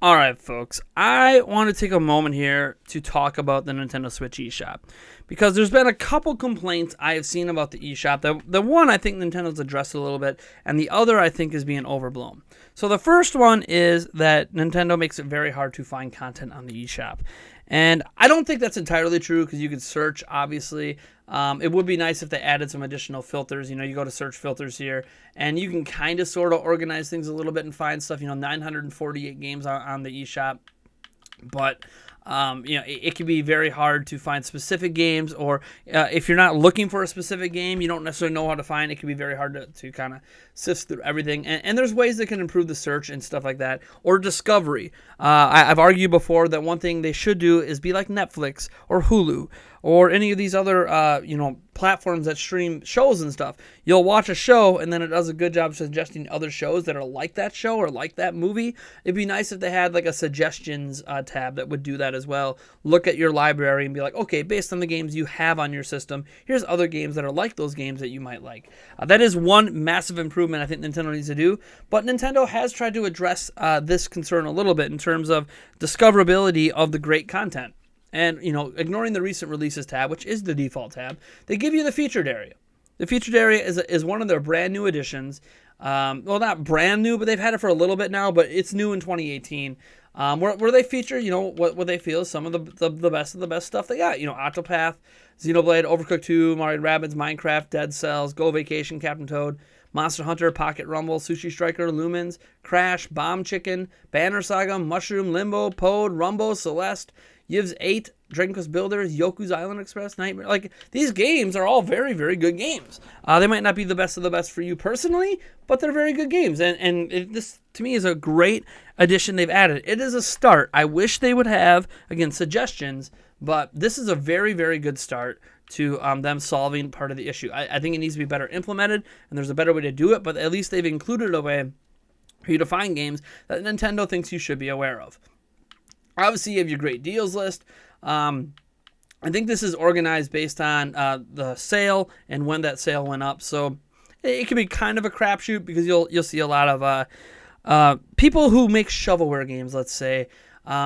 All right, folks, I want to take a moment here to talk about the Nintendo Switch eShop because there's been a couple complaints I have seen about the eShop. The one I think Nintendo's addressed a little bit, and the other I think is being overblown. So the first one is that Nintendo makes it very hard to find content on the eShop. And I don't think that's entirely true because you could search, obviously. It would be nice if they added some additional filters. You go to search filters here, and you can kind of sort of organize things a little bit and find stuff. 948 games on the eShop. But, it can be very hard to find specific games, or if you're not looking for a specific game, you don't necessarily know how to find it. It can be very hard to kind of sift through everything. And there's ways that can improve the search and stuff like that, or discovery. I've argued before that one thing they should do is be like Netflix or Hulu or any of these other, platforms that stream shows and stuff. You'll watch a show, and then it does a good job suggesting other shows that are like that show or like that movie. It'd be nice if they had like a suggestions tab that would do that as well. Look at your library and be like, okay, based on the games you have on your system, here's other games that are like those games that you might like. That is one massive improvement I think Nintendo needs to do, but Nintendo has tried to address this concern a little bit in terms of discoverability of the great content. And, ignoring the recent releases tab, which is the default tab, they give you the featured area. The featured area is one of their brand new additions. Well, not brand new, but they've had it for a little bit now, but it's new in 2018. Where they feature, what they feel is some of the best of the best stuff they got. Octopath, Xenoblade, Overcooked 2, Mario & Rabbids, Minecraft, Dead Cells, Go Vacation, Captain Toad, Monster Hunter, Pocket Rumble, Sushi Striker, Lumens, Crash, Bomb Chicken, Banner Saga, Mushroom, Limbo, Pode, Rumbo, Celeste, Yiv's 8, Dragon Quest Builders, Yoku's Island Express, Nightmare. Like, these games are all very, very good games. They might not be the best of the best for you personally, but they're very good games. And this, to me, is a great addition they've added. It is a start. I wish they would have, again, suggestions, but this is a very, very good start to them solving part of the issue. I think it needs to be better implemented, and there's a better way to do it, but at least they've included a way for you to find games that Nintendo thinks you should be aware of. Obviously, you have your great deals list. I think this is organized based on the sale and when that sale went up. So it can be kind of a crapshoot because you'll see a lot of people who make shovelware games, let's say,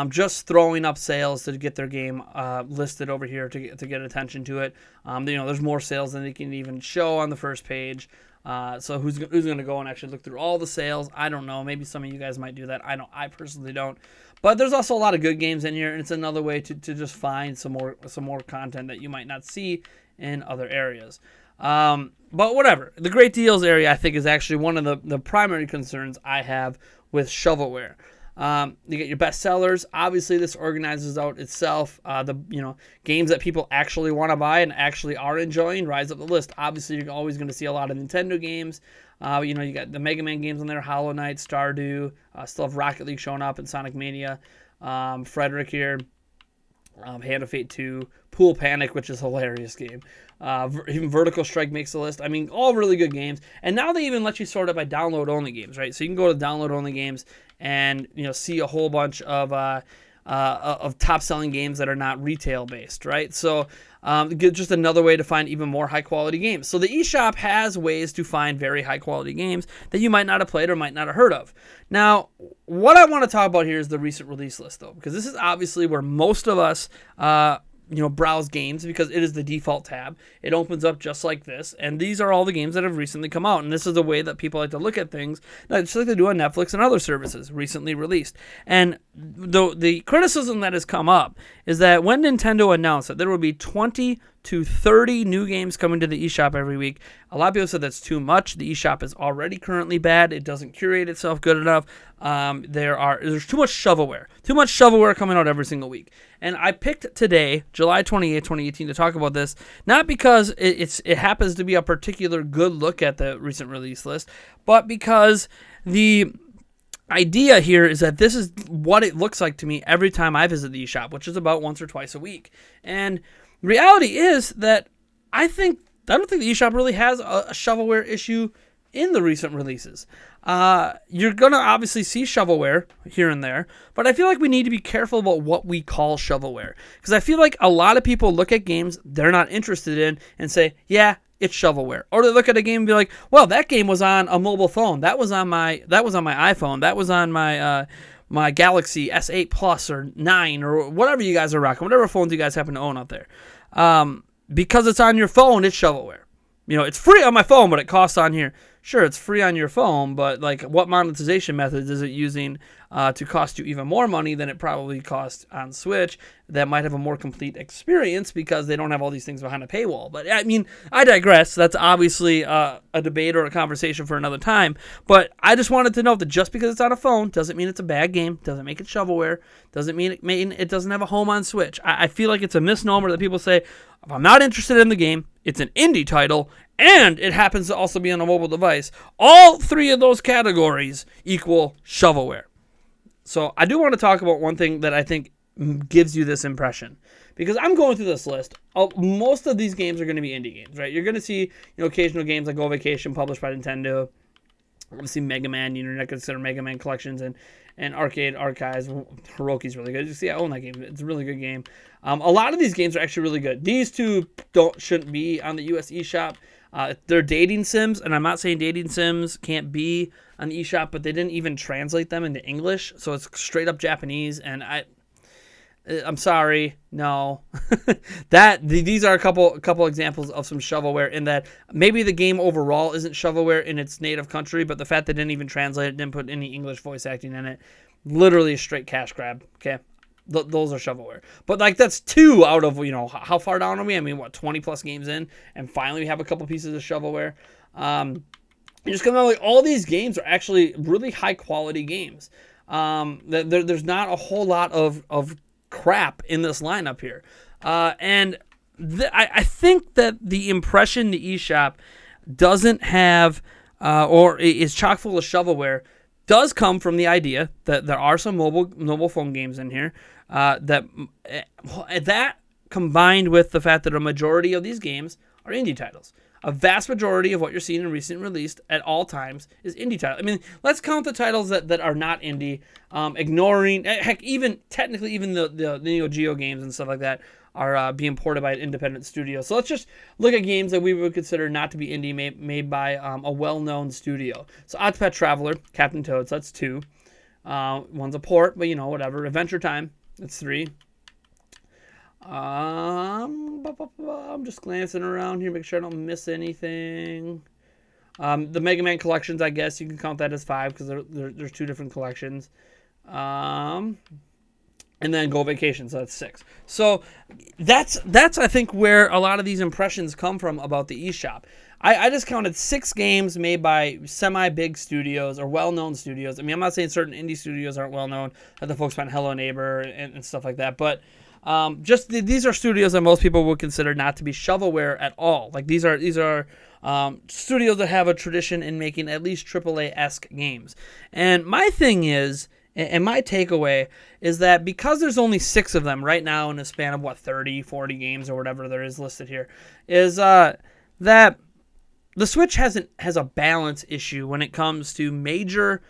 just throwing up sales to get their game listed over here to get attention to it. There's more sales than they can even show on the first page. So who's going to go and actually look through all the sales? I don't know. Maybe some of you guys might do that. I personally don't. But there's also a lot of good games in here, and it's another way to just find some more content that you might not see in other areas. But whatever. The great deals area, I think, is actually one of the primary concerns I have with shovelware. You get your best sellers. Obviously, this organizes out itself. The games that people actually want to buy and actually are enjoying rise up the list. Obviously, you're always going to see a lot of Nintendo games. You got the Mega Man games on there, Hollow Knight, Stardew. Still have Rocket League showing up in Sonic Mania. Frederick here. Hand of Fate 2. Pool Panic, which is a hilarious game. Even Vertical Strike makes the list. I mean, all really good games. And now they even let you sort it by download-only games, right? So you can go to download-only games and see a whole bunch of top-selling games that are not retail-based, right? So just another way to find even more high-quality games. So the eShop has ways to find very high-quality games that you might not have played or might not have heard of. Now, what I want to talk about here is the recent release list, though, because this is obviously where most of us browse games because it is the default tab. It opens up just like this, and these are all the games that have recently come out, and this is the way that people like to look at things, just like they do on Netflix and other services recently released. And the criticism that has come up is that when Nintendo announced that there will be 20 to 30 new games coming to the eShop every week, a lot of people said that's too much. The eShop is already currently bad. It doesn't curate itself good enough. There's too much shovelware coming out every single week. And I picked today, July 28, 2018, to talk about this, not because it happens to be a particular good look at the recent release list, but because the idea here is that this is what it looks like to me every time I visit the eShop, which is about once or twice a week. And reality is that I don't think the eShop really has a shovelware issue in the recent releases. You're going to obviously see shovelware here and there, but I feel like we need to be careful about what we call shovelware, because I feel like a lot of people look at games they're not interested in and say, yeah, it's shovelware. Or they look at a game and be like, well, that game was on a mobile phone. That was on my iPhone. That was on my my Galaxy S8 Plus or 9 or whatever you guys are rocking, whatever phones you guys happen to own out there. Because it's on your phone, it's shovelware. It's free on my phone, but it costs on here. Sure, it's free on your phone, but like, what monetization methods is it using to cost you even more money than it probably costs on Switch that might have a more complete experience because they don't have all these things behind a paywall? But I mean, I digress. That's obviously a debate or a conversation for another time. But I just wanted to note that just because it's on a phone doesn't mean it's a bad game, doesn't make it shovelware, doesn't mean it doesn't have a home on Switch. I feel like it's a misnomer that people say, if I'm not interested in the game, it's an indie title, and it happens to also be on a mobile device. All three of those categories equal shovelware. So I do want to talk about one thing that I think gives you this impression, because I'm going through this list. Most of these games are going to be indie games, right? You're going to see occasional games like Go Vacation published by Nintendo. Obviously, Mega Man, you're not consider Mega Man Collections and Arcade Archives. Hiroki's really good. You see, I own that game. It's a really good game. A lot of these games are actually really good. These two shouldn't be on the US eShop. They're dating sims, and I'm not saying dating sims can't be on the eShop, but they didn't even translate them into English, so it's straight up Japanese, and I'm sorry, no. These are a couple examples of some shovelware in that maybe the game overall isn't shovelware in its native country, but the fact they didn't even translate it, didn't put any English voice acting in it, literally a straight cash grab. Okay, those are shovelware. But like, that's two out of how far down are we? I mean, what, 20 plus games in, and finally we have a couple pieces of shovelware. You just come out like all these games are actually really high quality games. There's not a whole lot of crap in this lineup here. And I think that the impression the eShop doesn't have or is chock full of shovelware does come from the idea that there are some mobile phone games in here that combined with the fact that a majority of these games are indie titles. A vast majority of what you're seeing in recent released at all times is indie titles. I mean, let's count the titles that are not indie, ignoring, heck, even technically even the Neo Geo games and stuff like that are being ported by an independent studio. So let's just look at games that we would consider not to be indie, made by a well-known studio. So Octopath Traveler, Captain Toad, so that's 2. One's a port, but whatever. Adventure Time, that's 3. I'm just glancing around here, make sure I don't miss anything. The Mega Man Collections, I guess you can count that as 5 because there's 2 different collections. And then Go Vacation, so that's 6. So that's I think where a lot of these impressions come from about the eShop. I just counted 6 games made by semi-big studios or well-known studios. I mean, I'm not saying certain indie studios aren't well-known, like the folks behind Hello Neighbor and stuff like that, but these are studios that most people would consider not to be shovelware at all. Like, these are studios that have a tradition in making at least AAA-esque games. And my thing is, and my takeaway is that because there's only 6 of them right now in a span of 30, 40 games or whatever there is listed here, is that the Switch has a balance issue when it comes to major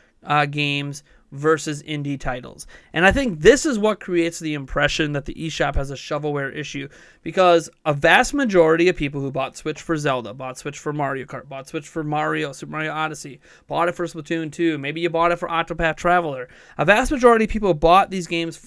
games versus indie titles. And I think this is what creates the impression that the eShop has a shovelware issue, because a vast majority of people who bought Switch for Zelda, bought Switch for Mario Kart, bought Switch for Super Mario Odyssey, bought it for Splatoon 2, maybe you bought it for Octopath Traveler. A vast majority of people who bought these games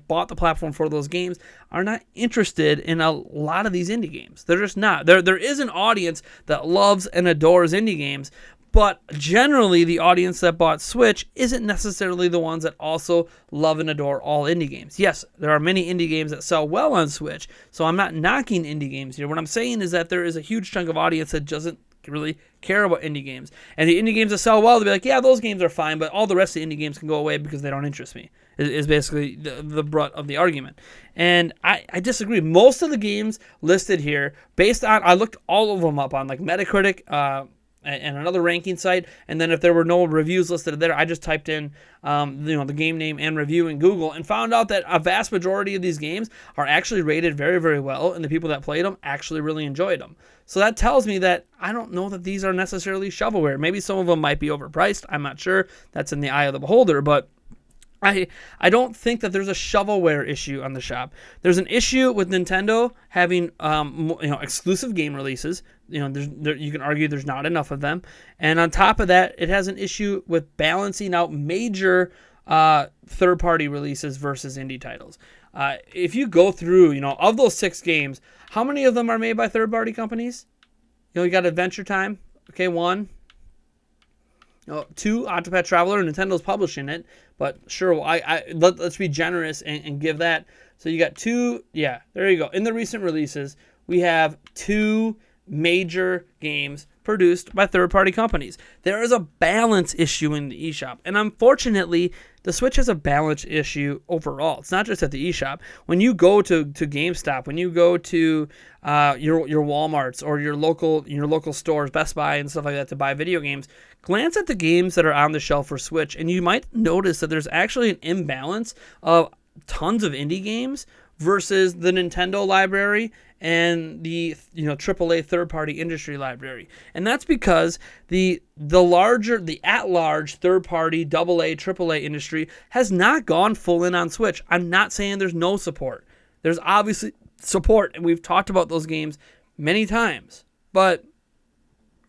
bought the platform for those games are not interested in a lot of these indie games. They're just not. There is an audience that loves and adores indie games, but generally, the audience that bought Switch isn't necessarily the ones that also love and adore all indie games. Yes, there are many indie games that sell well on Switch, so I'm not knocking indie games here. What I'm saying is that there is a huge chunk of audience that doesn't really care about indie games. And the indie games that sell well, they'll be like, yeah, those games are fine, but all the rest of the indie games can go away because they don't interest me, is basically the brunt of the argument. And I disagree. Most of the games listed here, based on, I looked all of them up on Metacritic, and another ranking site, and then if there were no reviews listed there, I just typed in the game name and review in Google and found out that a vast majority of these games are actually rated very, very well, and the people that played them actually really enjoyed them. So that tells me that I don't know that these are necessarily shovelware. Maybe some of them might be overpriced. I'm not sure. That's in the eye of the beholder, but I don't think that there's a shovelware issue on the shop. There's an issue with Nintendo having exclusive game releases. You can argue there's not enough of them, and on top of that, it has an issue with balancing out major third-party releases versus indie titles. If you go through, of those 6 games, how many of them are made by third-party companies? You got Adventure Time, okay, 1. 2, Octopath Traveler. Nintendo's publishing it, but sure, let's be generous and give that. So you got 2, yeah, there you go. In the recent releases, we have 2 major games produced by third-party companies. There is a balance issue in the eShop, and unfortunately, the Switch has a balance issue overall. It's not just at the eShop. When you go to GameStop, when you go to your Walmarts or your local stores, Best Buy and stuff like that, to buy video games, glance at the games that are on the shelf for Switch, and you might notice that there's actually an imbalance of tons of indie games versus the Nintendo library and the AAA third-party industry library. And that's because the at-large third-party AA, AAA industry has not gone full in on Switch. I'm not saying there's no support. There's obviously support, and we've talked about those games many times. But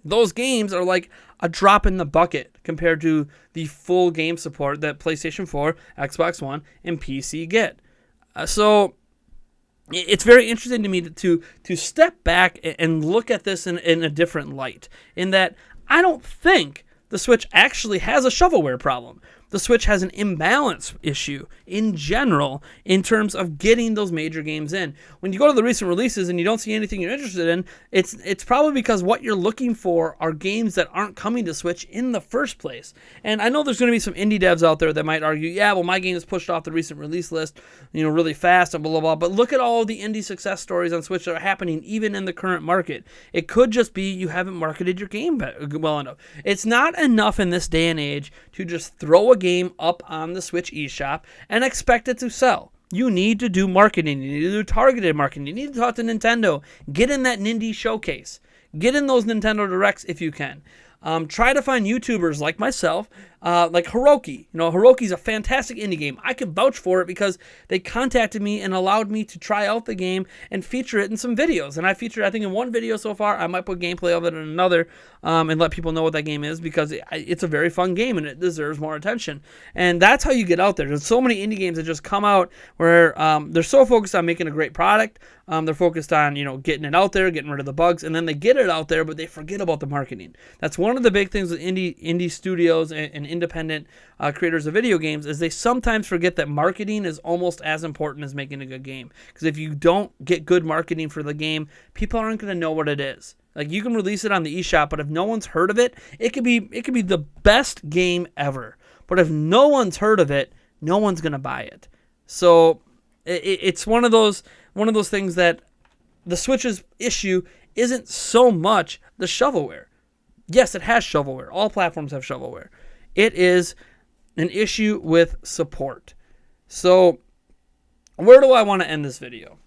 those games are like a drop in the bucket compared to the full game support that PlayStation 4, Xbox One, and PC get. So it's very interesting to me to step back and look at this in a different light, in that I don't think the Switch actually has a shovelware problem. The Switch has an imbalance issue in general in terms of getting those major games in. When you go to the recent releases and you don't see anything you're interested in, it's probably because what you're looking for are games that aren't coming to Switch in the first place. And I know there's going to be some indie devs out there that might argue, yeah, well, my game is pushed off the recent release list, really fast and blah, blah, blah. But look at all the indie success stories on Switch that are happening even in the current market. It could just be you haven't marketed your game well enough. It's not enough in this day and age to just throw a game up on the Switch eShop and expect it to sell. You need to do marketing. You need to do targeted marketing. You need to talk to Nintendo. Get in that Nindy showcase. Get in those Nintendo Directs if you can. Try to find YouTubers like myself, like Hiroki. Hiroki's a fantastic indie game. I can vouch for it because they contacted me and allowed me to try out the game and feature it in some videos. And I featured, I think, in one video so far. I might put gameplay of it in another and let people know what that game is, because it's a very fun game and it deserves more attention. And that's how you get out there. There's so many indie games that just come out where they're so focused on making a great product. They're focused on, getting it out there, getting rid of the bugs, and then they get it out there, but they forget about the marketing. That's one of the big things with indie studios and independent creators of video games, is they sometimes forget that marketing is almost as important as making a good game. Because if you don't get good marketing for the game, people aren't going to know what it is. Like, you can release it on the eShop, but if no one's heard of it, it could be the best game ever. But if no one's heard of it, no one's going to buy it. So it's one of those things that the Switch's issue isn't so much the shovelware. Yes, it has shovelware. All platforms have shovelware. It is an issue with support. So where do I want to end this video?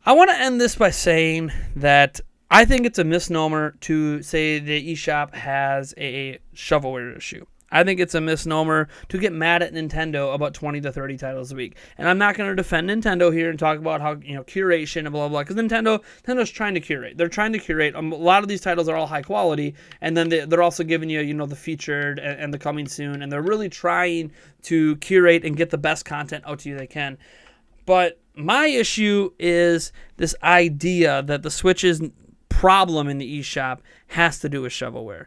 I want to end this by saying that I think it's a misnomer to say the eShop has a shovelware issue. I think it's a misnomer to get mad at Nintendo about 20 to 30 titles a week. And I'm not going to defend Nintendo here and talk about how, curation and blah, blah, blah, because Nintendo's trying to curate. They're trying to curate. A lot of these titles are all high quality, and then they're also giving you, the featured and the coming soon, and they're really trying to curate and get the best content out to you they can. But my issue is this idea that the Switch's problem in the eShop has to do with shovelware.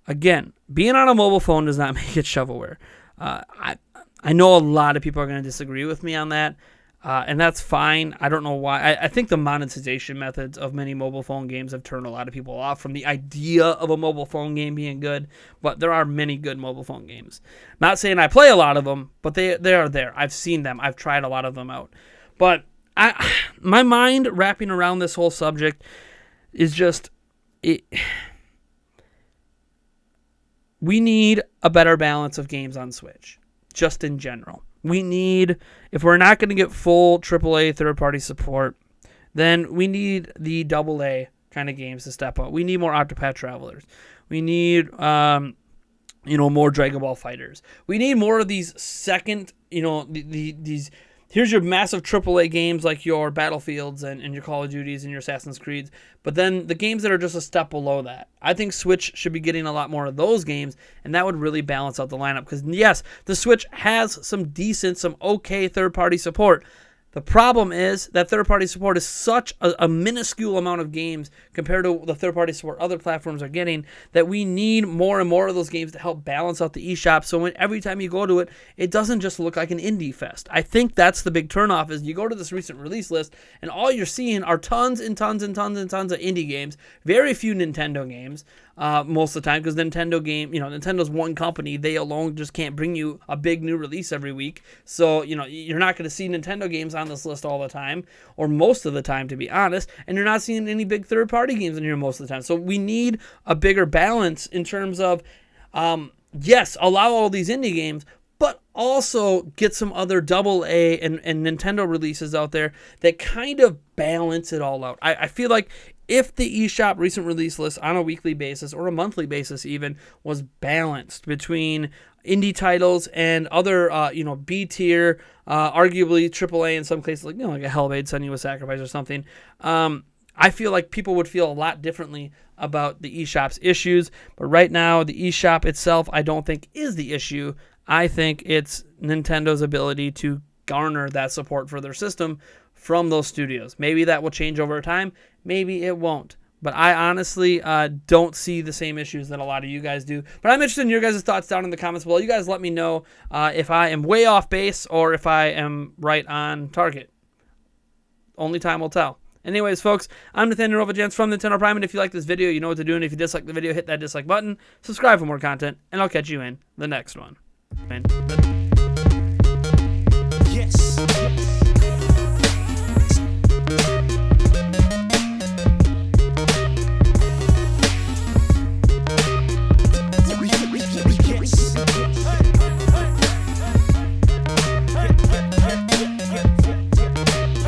Again, being on a mobile phone does not make it shovelware. I know a lot of people are going to disagree with me on that, and that's fine. I don't know why. I think the monetization methods of many mobile phone games have turned a lot of people off from the idea of a mobile phone game being good, but there are many good mobile phone games. Not saying I play a lot of them, but they are there. I've seen them. I've tried a lot of them out. But my mind wrapping around this whole subject is just... We need a better balance of games on Switch, just in general. If we're not going to get full AAA third-party support, then we need the AA kind of games to step up. We need more Octopath Travelers. We need, more Dragon Ball Fighters. We need more of these second, these here's your massive AAA games like your Battlefields and your Call of Duties and your Assassin's Creeds, but then the games that are just a step below that. I think Switch should be getting a lot more of those games, and that would really balance out the lineup. Because yes, the Switch has some decent, some okay third-party support. The problem is that third-party support is such a minuscule amount of games compared to the third-party support other platforms are getting that we need more and more of those games to help balance out the eShop. So every time you go to it, it doesn't just look like an indie fest. I think that's the big turnoff is you go to this recent release list and all you're seeing are tons and tons and tons and tons of indie games, very few Nintendo games. Most of the time, because Nintendo's one company, they alone just can't bring you a big new release every week. So, you're not going to see Nintendo games on this list all the time, or most of the time, to be honest, and you're not seeing any big third-party games in here most of the time. So we need a bigger balance in terms of, yes, allow all these indie games, but also get some other AA and Nintendo releases out there that kind of balance it all out. I feel like if the eShop recent release list on a weekly basis or a monthly basis even was balanced between indie titles and other, B tier, arguably AAA in some cases, like a Hellblade, Senua's Sacrifice or something, I feel like people would feel a lot differently about the eShop's issues. But right now, the eShop itself, I don't think is the issue. I think it's Nintendo's ability to garner that support for their system from those studios. Maybe that will change over time. Maybe it won't. But I honestly don't see the same issues that a lot of you guys do. But I'm interested in your guys' thoughts down in the comments below. You guys let me know if I am way off base or if I am right on target. Only time will tell. Anyways, folks, I'm Nathaniel Rovagents from Nintendo Prime, and if you like this video, you know what to do. And if you dislike the video, hit that dislike button, subscribe for more content, and I'll catch you in the next one.